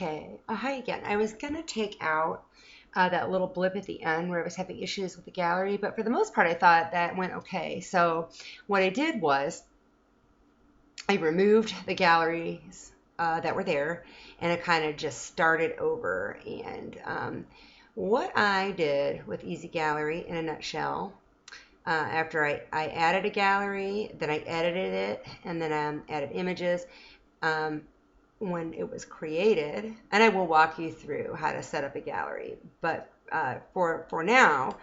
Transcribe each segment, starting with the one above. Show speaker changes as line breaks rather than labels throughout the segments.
Okay, hi again. I was gonna take out that little blip at the end where I was having issues with the gallery, but for the most part, I thought that went okay. So what I did was I removed the galleries that were there, and I kind of just started over. And what I did with Easy Gallery in a nutshell, after I added a gallery, then I edited it, and then added images. Um, when it was created, and I will walk you through how to set up a gallery. But for now,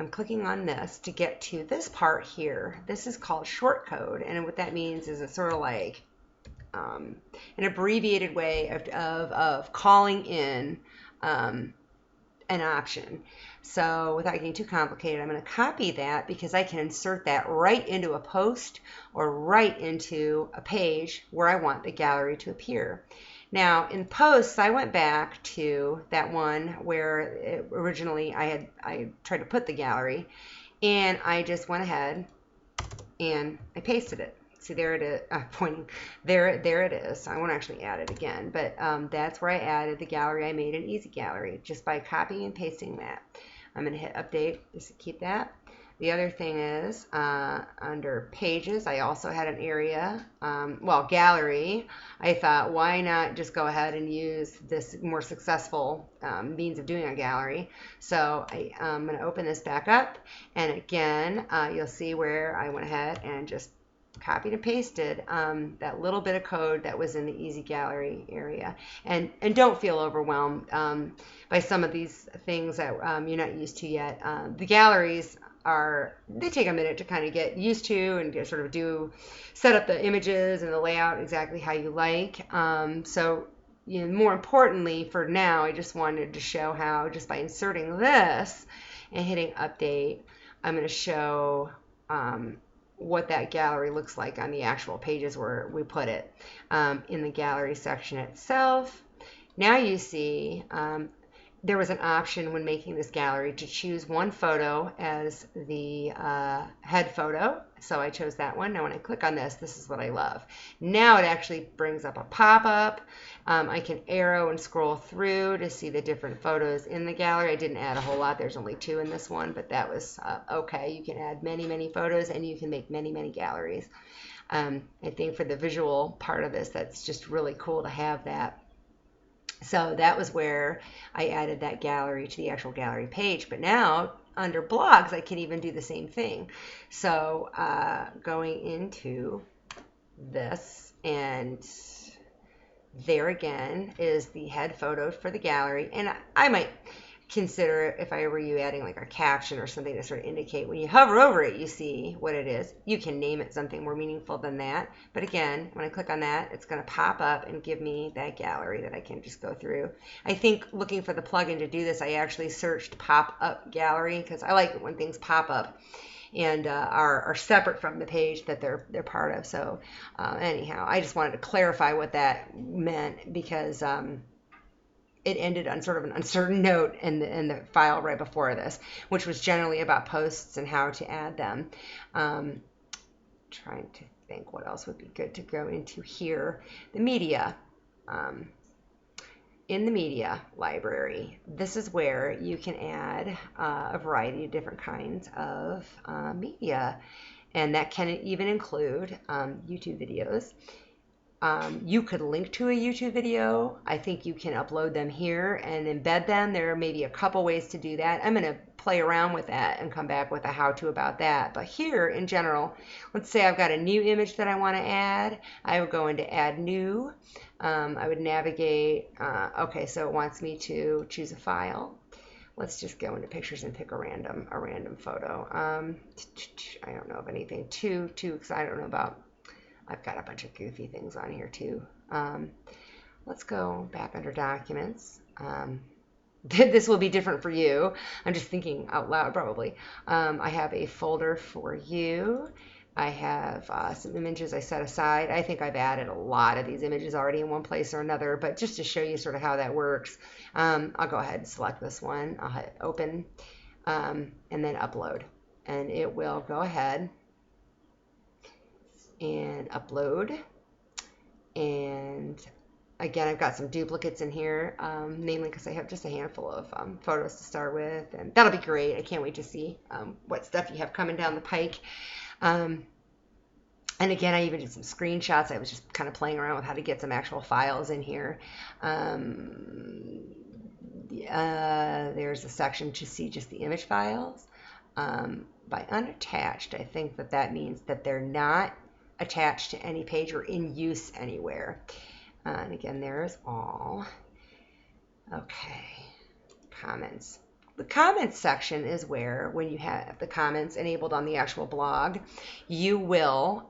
I'm clicking on this to get to this part here. This is called shortcode, and what that means is it's sort of like an abbreviated way of calling in an option. So without getting too complicated, I'm going to copy that because I can insert that right into a post or right into a page where I want the gallery to appear. Now in posts, I went back to that one where originally I tried to put the gallery, and I just went ahead and I pasted it. See, there it is. Pointing there it is. I won't actually add it again, but that's where I added the gallery I made in Easy Gallery just by copying and pasting that. I'm going to hit update just to keep that. The other thing is under pages, I also had an area, well, gallery. I thought, why not just go ahead and use this more successful means of doing a gallery. So I'm going to open this back up, and again, you'll see where I went ahead and just copied and pasted that little bit of code that was in the Easy Gallery area. And don't feel overwhelmed by some of these things that you're not used to yet. The galleries they take a minute to kind of get used to and get, sort of set up the images and the layout exactly how you like. So more importantly for now, I just wanted to show how just by inserting this and hitting update, I'm going to show what that gallery looks like on the actual pages where we put it in the gallery section itself. Now you see there was an option when making this gallery to choose one photo as the head photo. So I chose that one. Now when I click on this is what I love. Now it actually brings up a pop-up. I can arrow and scroll through to see the different photos in the gallery. I didn't add a whole lot. There's only 2 in this one, but that was okay. You can add many, many photos, and you can make many, many galleries. I think for the visual part of this, that's just really cool to have that. So that was where I added that gallery to the actual gallery page. But now under blogs, I can even do the same thing. So going into this, and there again is the head photo for the gallery. And I might consider, if I were you, adding like a caption or something to sort of indicate when you hover over it, you see what it is. You can name it something more meaningful than that. But again, when I click on that, it's going to pop up and give me that gallery that I can just go through. I think looking for the plugin to do this, I actually searched pop-up gallery because I like it when things pop up and are separate from the page that they're part of. So anyhow, I just wanted to clarify what that meant because it ended on sort of an uncertain note in the file right before this, which was generally about posts and how to add them. Trying to think what else would be good to go into here. The media. In the media library, this is where you can add a variety of different kinds of media, and that can even include YouTube videos. You could link to a YouTube video. I think you can upload them here and embed them. There may be a couple ways to do that. I'm going to play around with that and come back with a how-to about that. But here in general, let's say I've got a new image that I want to add. I would go into add new. I would navigate. Okay, so it wants me to choose a file. Let's just go into pictures and pick a random photo. I don't know of anything too because I don't know about. I've got a bunch of goofy things on here too. Let's go back under documents. This will be different for you. I'm just thinking out loud probably. I have a folder for you. I have some images I set aside. I think I've added a lot of these images already in one place or another, but just to show you sort of how that works, I'll go ahead and select this one. I'll hit open and then upload, and it will go ahead and upload, and Again, I've got some duplicates in here, mainly because I have just a handful of photos to start with, and that'll be great. I can't wait to see what stuff you have coming down the pike. Um, and again, I even did some screenshots. I was just kind of playing around with how to get some actual files in here. Um, there's a section to see just the image files. By unattached, I think that means that they're not attached to any page or in use anywhere. And again, there's all. Okay, comments. The comments section is where, when you have the comments enabled on the actual blog, you will,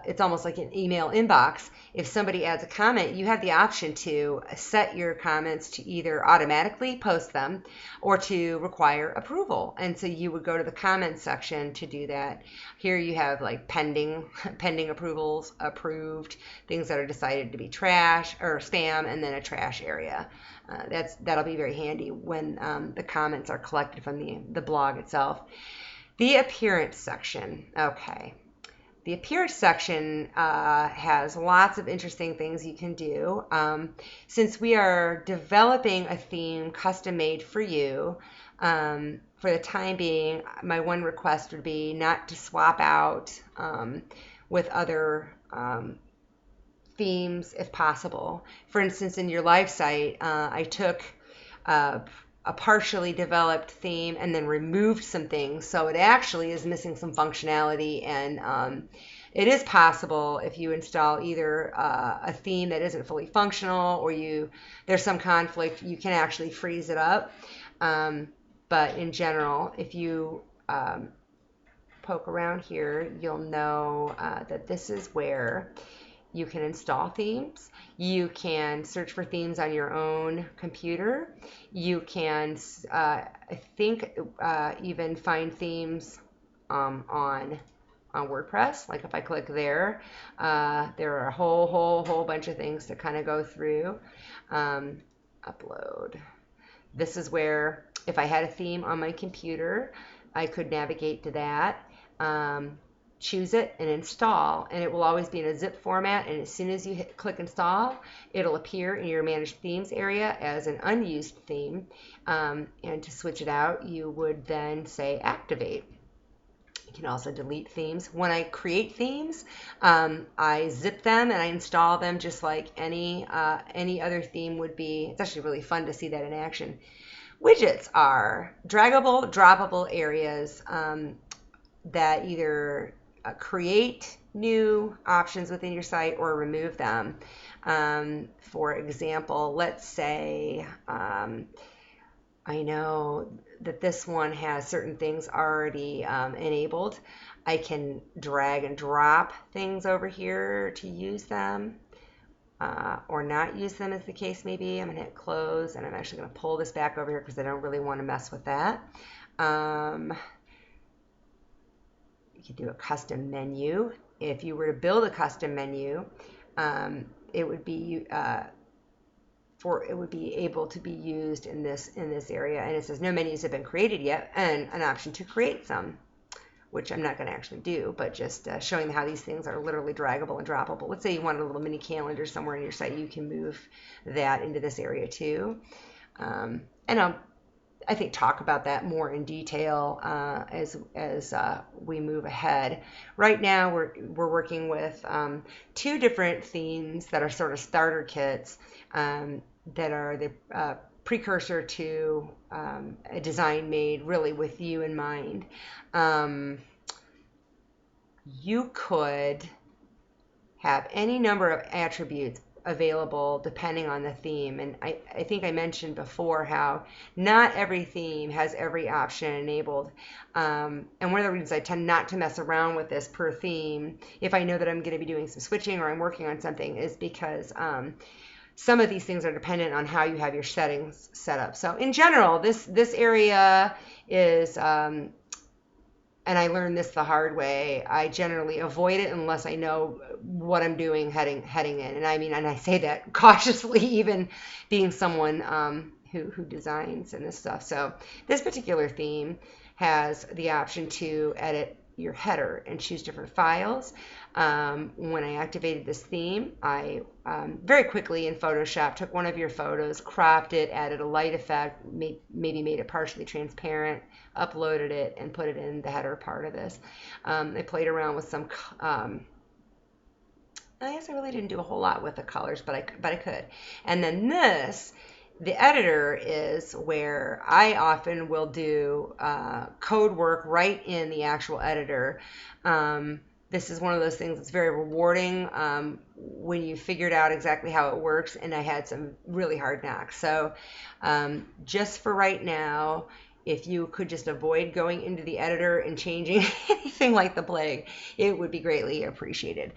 it's almost like an email inbox. If somebody adds a comment, you have the option to set your comments to either automatically post them or to require approval. And so you would go to the comments section to do that. Here you have like pending approvals, approved, things that are decided to be trash or spam, and then a trash area. That'll be very handy when the comments are collected from the blog itself. The appearance section. Okay. The appearance section has lots of interesting things you can do. Since we are developing a theme custom made for you, for the time being, my one request would be not to swap out with other themes if possible. For instance, in your live site, I took a partially developed theme and then removed some things, so it actually is missing some functionality. And it is possible, if you install either a theme that isn't fully functional or there's some conflict, you can actually freeze it up. But in general, if you poke around here, you'll know that this is where you can install themes. You can search for themes on your own computer. You can, I think, even find themes on WordPress. Like if I click there, there are a whole bunch of things to kind of go through. Upload. This is where, if I had a theme on my computer, I could navigate to that. Choose it and install, and it will always be in a zip format, and as soon as you click install, it'll appear in your managed themes area as an unused theme. And to switch it out, you would then say activate. You can also delete themes. When I create themes, I zip them and I install them just like any other theme would be. It's actually really fun to see that in action. Widgets are draggable, droppable areas that either create new options within your site or remove them. For example, let's say I know that this one has certain things already enabled. I can drag and drop things over here to use them or not use them, as the case may be. I'm going to hit close, and I'm actually going to pull this back over here because I don't really want to mess with that. You could do a custom menu. If you were to build a custom menu, it would be able to be used in this area. And it says no menus have been created yet, and an option to create some, which I'm not going to actually do, but just showing how these things are literally draggable and droppable. Let's say you wanted a little mini calendar somewhere in your site, you can move that into this area too. And I think talk about that more in detail as we move ahead. Right now, we're working with two different themes that are sort of starter kits that are the precursor to a design made really with you in mind. You could have any number of attributes available depending on the theme. And I think I mentioned before how not every theme has every option enabled. And one of the reasons I tend not to mess around with this per theme, if I know that I'm going to be doing some switching or I'm working on something, is because some of these things are dependent on how you have your settings set up. So in general, this area is, and I learned this the hard way, I generally avoid it unless I know what I'm doing heading in. And I mean, and I say that cautiously, even being someone who designs and this stuff. So this particular theme has the option to edit your header and choose different files. When I activated this theme, I very quickly in Photoshop took one of your photos, cropped it, added a light effect, maybe made it partially transparent, uploaded it, and put it in the header part of this. I played around with some I guess I really didn't do a whole lot with the colors, but I could. And then this, the editor, is where I often will do code work right in the actual editor. This is one of those things that's very rewarding when you figured out exactly how it works, and I had some really hard knocks. So just for right now, if you could just avoid going into the editor and changing anything like the plague, it would be greatly appreciated.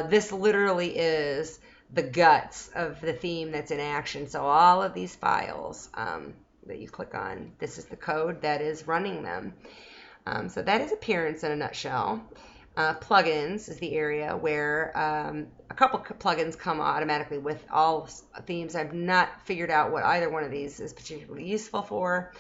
This literally is the guts of the theme that's in action. So all of these files that you click on, this is the code that is running them. So that is Appearance in a nutshell. Plugins is the area where a couple plugins come automatically with all themes. I've not figured out what either one of these is particularly useful for.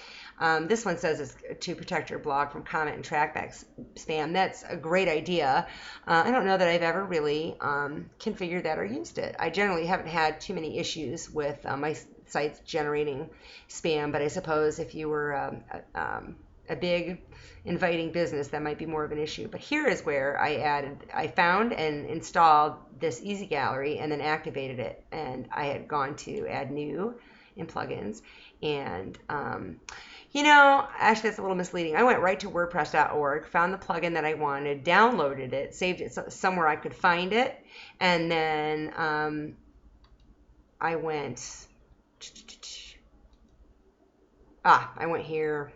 This one says it's to protect your blog from comment and trackback spam. That's a great idea. I don't know that I've ever really configured that or used it. I generally haven't had too many issues with my sites generating spam, but I suppose if you were a big inviting business, that might be more of an issue. But here is where I found and installed this easy gallery and then activated it. And I had gone to add new in plugins. And, actually that's a little misleading. I went right to WordPress.org, found the plugin that I wanted, downloaded it, saved it somewhere I could find it. And then I went here,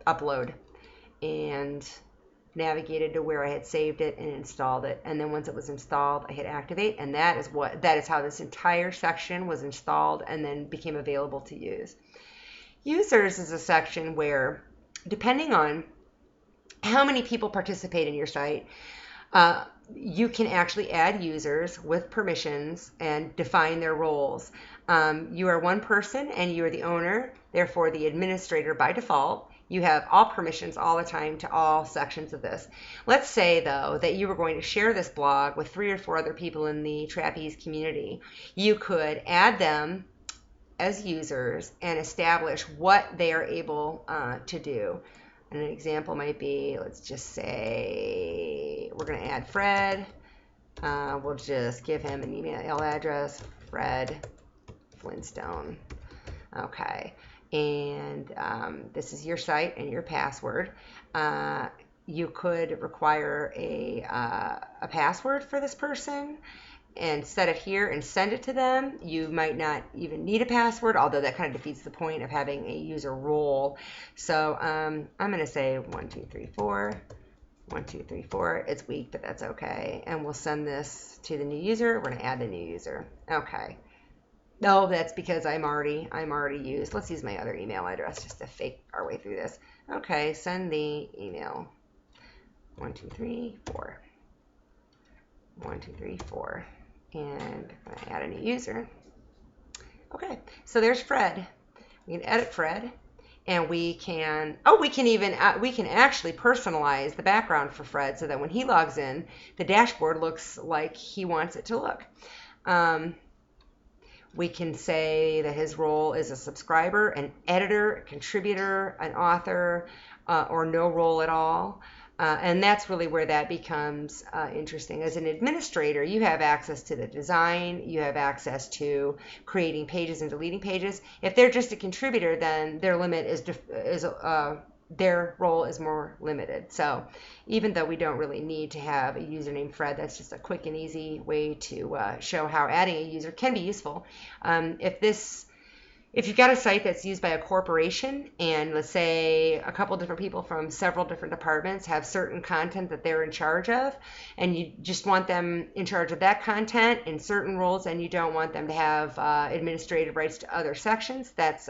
upload, and navigated to where I had saved it and installed it. And then once it was installed, I hit activate, and that is how this entire section was installed and then became available to use. Users is a section where, depending on how many people participate in your site, you can actually add users with permissions and define their roles. You are one person and you are the owner, therefore the administrator by default. You have all permissions all the time to all sections of this. Let's say, though, that you were going to share this blog with 3 or 4 other people in the trapeze community. You could add them as users and establish what they are able to do. And an example might be, let's just say we're going to add Fred. We'll just give him an email address, Fred Flintstone. Okay. And this is your site and your password. You could require a password for this person and set it here and send it to them. You might not even need a password, although that kind of defeats the point of having a user role. So I'm going to say 1, 2, 3, 4. 1, 2, 3, 4. It's weak, but that's okay. And we'll send this to the new user. We're going to add the new user. Okay. No, that's because I'm already used. Let's use my other email address just to fake our way through this. Okay, send the email. 1, 2, 3, 4. 1, 2, 3, 4. And I'm going to add a new user. Okay, so there's Fred. We can edit Fred, and we can actually personalize the background for Fred so that when he logs in, the dashboard looks like he wants it to look. We can say that his role is a subscriber, an editor, a contributor, an author, or no role at all. And that's really where that becomes interesting. As an administrator, you have access to the design, you have access to creating pages and deleting pages. If they're just a contributor, then their limit is their role is more limited. So even though we don't really need to have a user named Fred, that's just a quick and easy way to show how adding a user can be useful. If you've got a site that's used by a corporation, and let's say a couple different people from several different departments have certain content that they're in charge of, and you just want them in charge of that content in certain roles, and you don't want them to have administrative rights to other sections, that's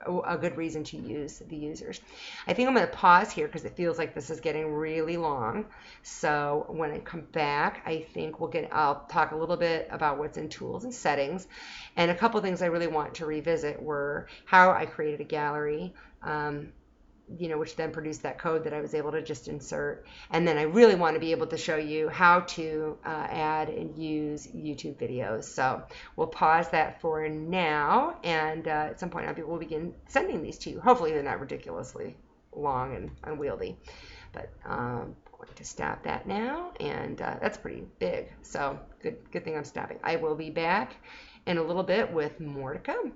a good reason to use the users. I think I'm going to pause here because it feels like this is getting really long. So when I come back, I think I'll talk a little bit about what's in tools and settings. And a couple of things I really want to revisit were how I created a gallery, which then produced that code that I was able to just insert. And then I really want to be able to show you how to add and use YouTube videos. So we'll pause that for now, and at some point we'll begin sending these to you. Hopefully they're not ridiculously long and unwieldy, but I'm going to stop that now, and that's pretty big. So good thing I'm stopping. I will be back in a little bit with more to come.